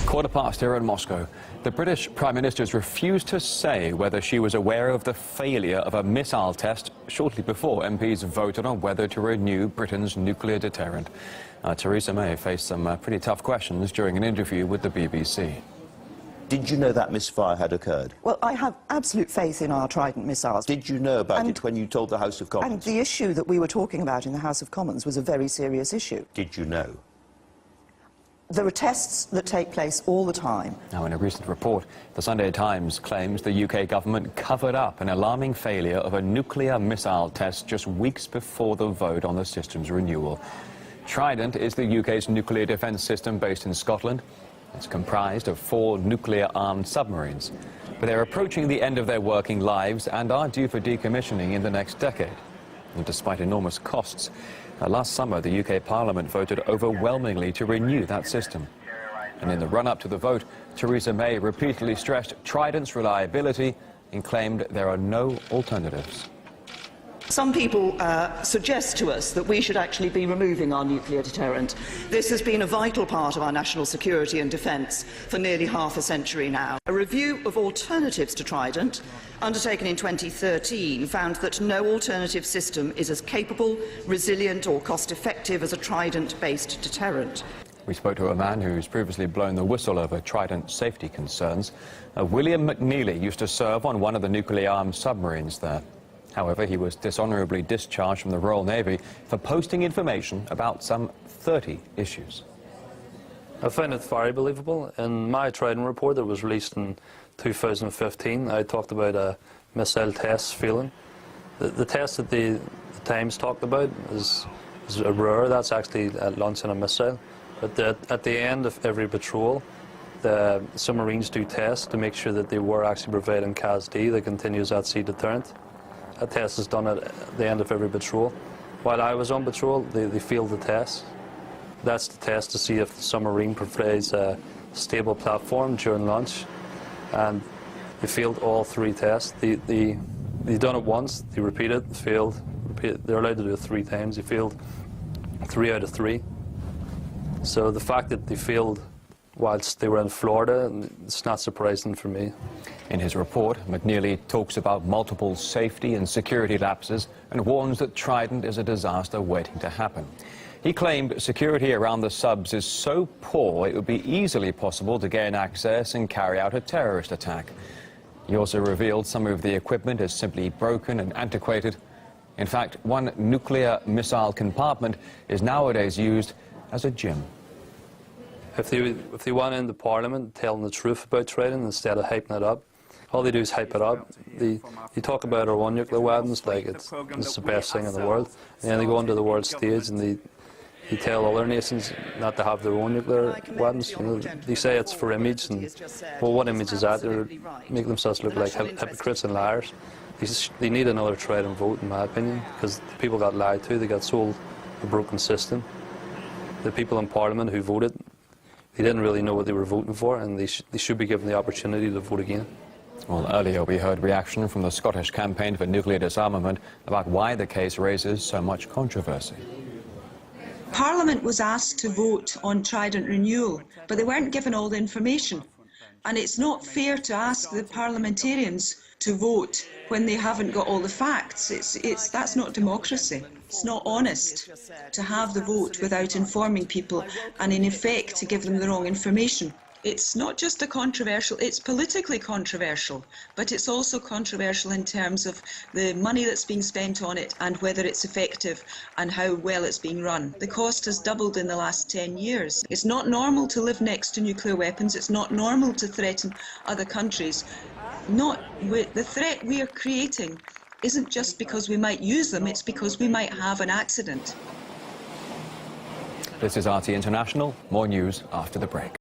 Past here in Moscow. The British Prime Minister's refused to say whether she was aware of the failure of a missile test shortly before MPs voted on whether to renew Britain's nuclear deterrent. Theresa May faced some pretty tough questions during an interview with the BBC. Did you know that misfire had occurred? Well, I have absolute faith in our Trident missiles. Did you know about it when you told the House of Commons? And the issue that we were talking about in the House of Commons was a very serious issue. Did you know? There are tests that take place all the time. Now, in a recent report, the Sunday Times claims the UK government covered up an alarming failure of a nuclear missile test just weeks before the vote on the system's renewal. Trident is the UK's nuclear defence system based in Scotland. It's comprised of 4 nuclear-armed submarines, but they're approaching the end of their working lives and are due for decommissioning in the next decade. And despite enormous costs, last summer the UK Parliament voted overwhelmingly to renew that system. And in the run-up to the vote, Theresa May repeatedly stressed Trident's reliability and claimed there are no alternatives. Some people suggest to us that we should actually be removing our nuclear deterrent. This has been a vital part of our national security and defence for nearly half a century now. A review of alternatives to Trident, undertaken in 2013, found that no alternative system is as capable, resilient or cost-effective as a Trident-based deterrent. We spoke to a man who's previously blown the whistle over Trident safety concerns. William McNeely used to serve on one of the nuclear-armed submarines there. However, he was dishonourably discharged from the Royal Navy for posting information about some 30 issues. I find it very believable. In my Trident report that was released in 2015, I talked about a missile test failing. The test that the Times talked about is a rare. That's actually launching a missile. But at the end of every patrol, the submarines do tests to make sure that they were actually providing CAS-D, the continuous at-sea deterrent. A test is done at the end of every patrol. While I was on patrol, they failed the test. That's the test to see if the submarine provides a stable platform during launch. And they failed all 3 tests. They done it once, they repeated, failed, repeated. They're allowed to do it 3 times. They failed 3 out of 3. So the fact that they failed whilst they were in Florida, it's not surprising for me. In his report, McNeely talks about multiple safety and security lapses and warns that Trident is a disaster waiting to happen. He claimed security around the subs is so poor it would be easily possible to gain access and carry out a terrorist attack. He also revealed some of the equipment is simply broken and antiquated. In fact, one nuclear missile compartment is nowadays used as a gym. If they went into Parliament telling the truth about Trident instead of hyping it up, all they do is hype it up. They talk about our own nuclear weapons like it's the best thing in the world, and then they go onto the world stage and they tell other nations not to have their own nuclear weapons. You know, they say it's for image, and well, what image is that? They make themselves look like hypocrites and liars. They need another Trident vote, in my opinion, because the people got lied to. They got sold a broken system. The people in Parliament who voted, they didn't really know what they were voting for, and they should be given the opportunity to vote again. Well, earlier we heard reaction from the Scottish campaign for nuclear disarmament about why the case raises so much controversy. Parliament was asked to vote on Trident renewal, but they weren't given all the information. And it's not fair to ask the parliamentarians to vote when they haven't got all the facts. That's not democracy. It's not honest to have the vote without informing people and, in effect, to give them the wrong information. It's not just it's politically controversial, but it's also controversial in terms of the money that's being spent on it and whether it's effective and how well it's being run. The cost has doubled in the last 10 years. It's not normal to live next to nuclear weapons. It's not normal to threaten other countries. The threat we are creating isn't just because we might use them, it's because we might have an accident. This is RT International. More news after the break.